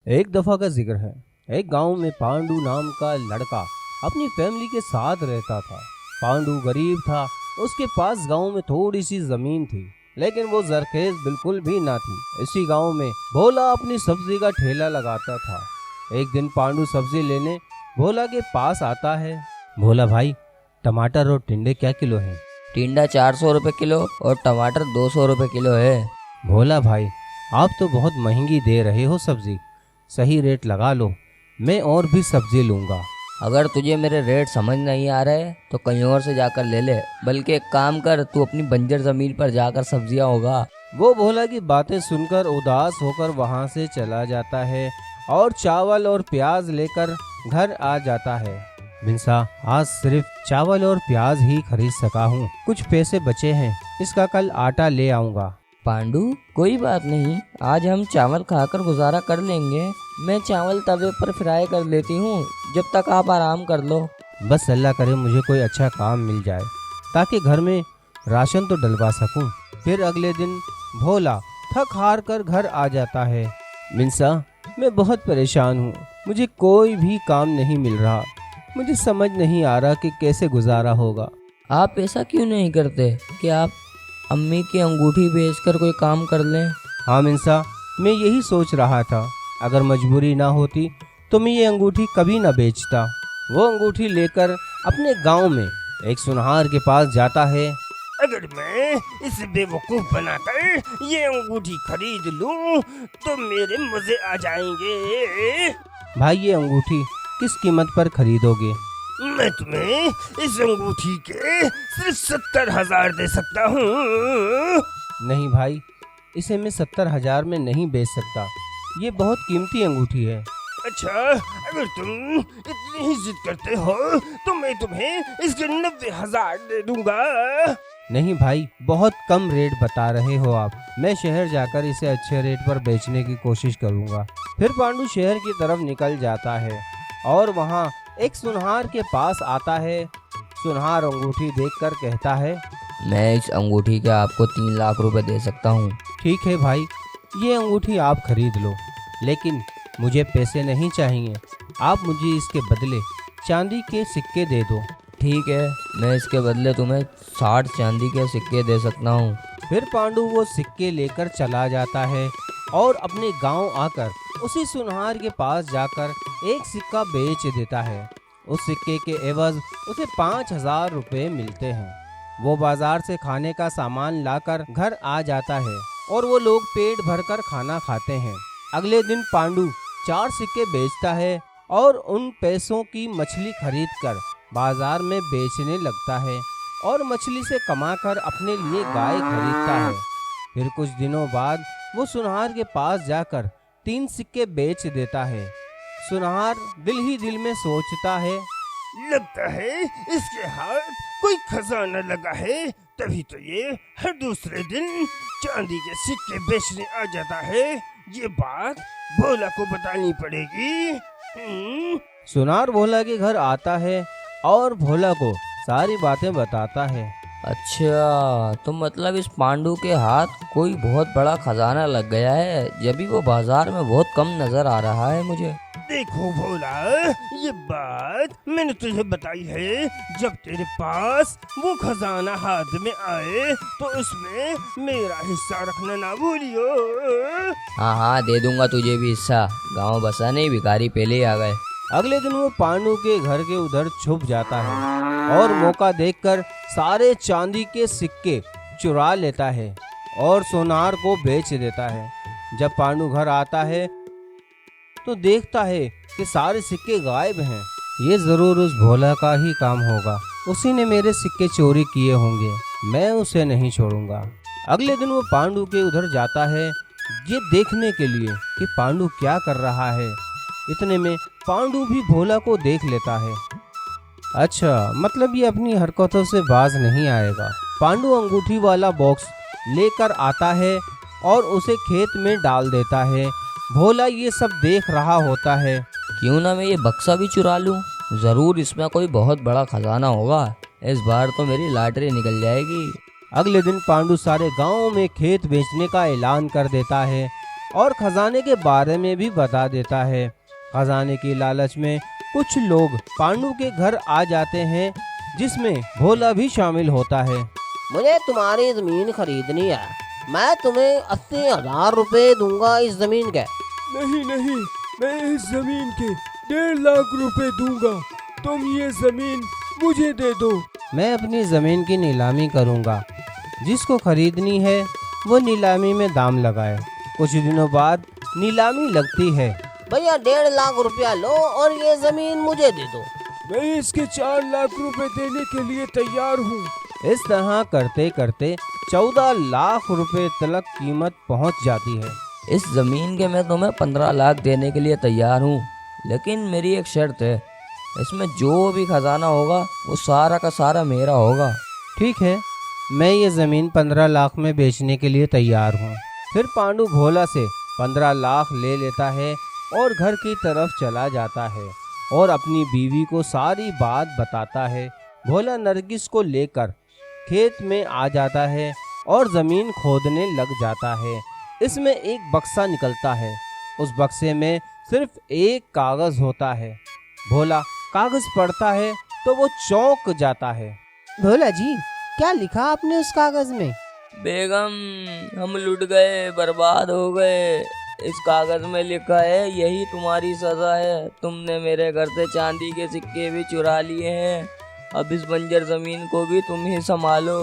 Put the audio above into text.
एक दफा का जिक्र है। एक गांव में पांडु नाम का लड़का अपनी फैमिली के साथ रहता था। पांडु गरीब था। उसके पास गांव में थोड़ी सी जमीन थी, लेकिन वो जरखेज बिल्कुल भी ना थी। इसी गांव में भोला अपनी सब्जी का ठेला लगाता था। एक दिन पांडु सब्जी लेने भोला के पास आता है। भोला भाई, टमाटर और टिंडे क्या किलो हैं? टिंडा 400 रुपये किलो और टमाटर 200 रुपये किलो है। भोला भाई, आप तो बहुत महंगी दे रहे हो सब्जी। सही रेट लगा लो, मैं और भी सब्जी लूंगा। अगर तुझे मेरे रेट समझ नहीं आ रहे तो कहीं और से जाकर ले ले, बल्कि एक काम कर, तू अपनी बंजर जमीन पर जाकर सब्जियां उगा। वो भोला की बातें सुनकर उदास होकर वहां से चला जाता है और चावल और प्याज लेकर घर आ जाता है। बिंसा, आज सिर्फ चावल और प्याज ही खरीद सका हूँ। कुछ पैसे बचे हैं, इसका कल आटा ले आऊंगा। पांडु, कोई बात नहीं, आज हम चावल खाकर गुजारा कर लेंगे। मैं चावल तवे पर फ्राई कर लेती हूँ, जब तक आप आराम कर लो। बस अल्लाह करे मुझे कोई अच्छा काम मिल जाए, ताकि घर में राशन तो डलवा सकूं। फिर अगले दिन भोला थक हार कर घर आ जाता है। मिंसा, मैं बहुत परेशान हूँ। मुझे कोई भी काम नहीं मिल रहा। मुझे समझ नहीं आ रहा कि कैसे गुजारा होगा। आप ऐसा क्यों नहीं करते कि आप अम्मी की अंगूठी बेचकर कोई काम कर लें? हाँ मिंसा, मैं यही सोच रहा था। अगर मजबूरी ना होती तो मैं ये अंगूठी कभी ना बेचता। वो अंगूठी लेकर अपने गांव में एक सुनहार के पास जाता है। अगर मैं इसे बेवकूफ बनाकर ये अंगूठी खरीद लूं तो मेरे मजे आ जाएंगे। भाई, ये अंगूठी किस कीमत पर खरीदोगे? मैं तुम्हें इस अंगूठी के सिर्फ 70,000 दे सकता हूँ। नहीं भाई, इसे मैं 70,000 में नहीं बेच सकता। ये बहुत कीमती अंगूठी है। अच्छा, अगर तुम इतनी ही जिद करते हो तो मैं तुम्हें इसके 90,000 दे दूंगा। नहीं भाई, बहुत कम रेट बता रहे हो आप। मैं शहर जाकर इसे अच्छे रेट पर बेचने की कोशिश करूंगा। फिर पांडु शहर की तरफ निकल जाता है और वहाँ एक सुनहार के पास आता है। सुनहार अंगूठी देखकर कहता है, मैं इस अंगूठी के आपको 3 लाख रुपए दे सकता हूँ। ठीक है भाई, ये अंगूठी आप खरीद लो, लेकिन मुझे पैसे नहीं चाहिए। आप मुझे इसके बदले चांदी के सिक्के दे दो। ठीक है, मैं इसके बदले तुम्हें 60 चांदी के सिक्के दे सकता हूँ। फिर पांडु वो सिक्के लेकर चला जाता है और अपने गांव आकर उसी सुनहार के पास जाकर एक सिक्का बेच देता है। उस सिक्के के एवज उसे 5,000 रुपये मिलते हैं। वो बाजार से खाने का सामान लाकर घर आ जाता है और वो लोग पेट भरकर खाना खाते हैं। अगले दिन पांडु 4 सिक्के बेचता है और उन पैसों की मछली खरीदकर बाजार में बेचने लगता है और मछली से कमाकर अपने लिए गाय खरीदता है। फिर कुछ दिनों बाद वो सुनहार के पास जाकर 3 सिक्के बेच देता है। सुनहार दिल ही दिल में सोचता है, लगता है इसके हाथ कोई खजाना लगा है, तभी तो ये हर दूसरे दिन चांदी के सिक्के बेचने आ जाता है। ये बात भोला को बतानी पड़ेगी। सुनार भोला के घर आता है और भोला को सारी बातें बताता है। अच्छा, तो मतलब इस पांडु के हाथ कोई बहुत बड़ा खजाना लग गया है, जब भी वो बाजार में बहुत कम नजर आ रहा है मुझे। देखो भोला, ये बात मैंने तुझे बताई है। जब तेरे पास वो खजाना हाथ में आए तो उसमें मेरा हिस्सा रखना ना भूलियो। हाँ हाँ, दे दूंगा तुझे भी हिस्सा। गांव बसा नहीं, भिखारी पहले ही आ गए। अगले दिन वो पांडु के घर के उधर छुप जाता है और मौका देखकर सारे चांदी के सिक्के चुरा लेता है और सोनार को बेच देता है। जब पांडु घर आता है तो देखता है कि सारे सिक्के गायब हैं। ये जरूर उस भोला का ही काम होगा। उसी ने मेरे सिक्के चोरी किए होंगे। मैं उसे नहीं छोड़ूंगा। अगले दिन वो पांडु के उधर जाता है, ये देखने के लिए कि पांडु क्या कर रहा है। इतने में पांडु भी भोला को देख लेता है। अच्छा, मतलब ये अपनी हरकतों से बाज नहीं आएगा। पांडु अंगूठी वाला बॉक्स लेकर आता है और उसे खेत में डाल देता है। भोला ये सब देख रहा होता है। क्यों ना मैं ये बक्सा भी चुरा लूं, जरूर इसमें कोई बहुत बड़ा खजाना होगा। इस बार तो मेरी लॉटरी निकल जाएगी। अगले दिन पांडु सारे गांव में खेत बेचने का ऐलान कर देता है और खजाने के बारे में भी बता देता है। खजाने की लालच में कुछ लोग पांडु के घर आ जाते हैं, जिसमें भोला भी शामिल होता है। मुझे तुम्हारी जमीन खरीदनी है, मैं तुम्हें 80,000 रुपए दूंगा इस जमीन के। नहीं नहीं, मैं इस जमीन के 1.5 लाख रुपए दूंगा, तुम ये जमीन मुझे दे दो। मैं अपनी जमीन की नीलामी करूंगा, जिसको खरीदनी है वो नीलामी में दाम लगाए। कुछ दिनों बाद नीलामी लगती है। भैया 1.5 लाख रुपया लो और ये जमीन मुझे दे दो। मैं इसके 4 लाख रुपए देने के लिए तैयार हूँ। इस तरह करते करते 14 लाख रुपए तक कीमत पहुंच जाती है। इस ज़मीन के मैं तुम्हें 15 लाख देने के लिए तैयार हूँ, लेकिन मेरी एक शर्त है, इसमें जो भी खजाना होगा वो सारा का सारा मेरा होगा। ठीक है, मैं ये ज़मीन 15 लाख में बेचने के लिए तैयार हूँ। फिर पांडु भोला से 15 लाख ले लेता है और घर की तरफ चला जाता है और अपनी बीवी को सारी बात बताता है। भोला नरगिस को लेकर खेत में आ जाता है और ज़मीन खोदने लग जाता है। इसमें एक बक्सा निकलता है। उस बक्से में सिर्फ एक कागज़ होता है। भोला कागज़ पढ़ता है तो वो चौंक जाता है। भोला जी, क्या लिखा आपने उस कागज में? बेगम, हम लुट गए, बर्बाद हो गए। इस कागज में लिखा है, यही तुम्हारी सजा है। तुमने मेरे घर से चांदी के सिक्के भी चुरा लिए हैं। अब इस बंजर जमीन को भी तुम ही संभालो।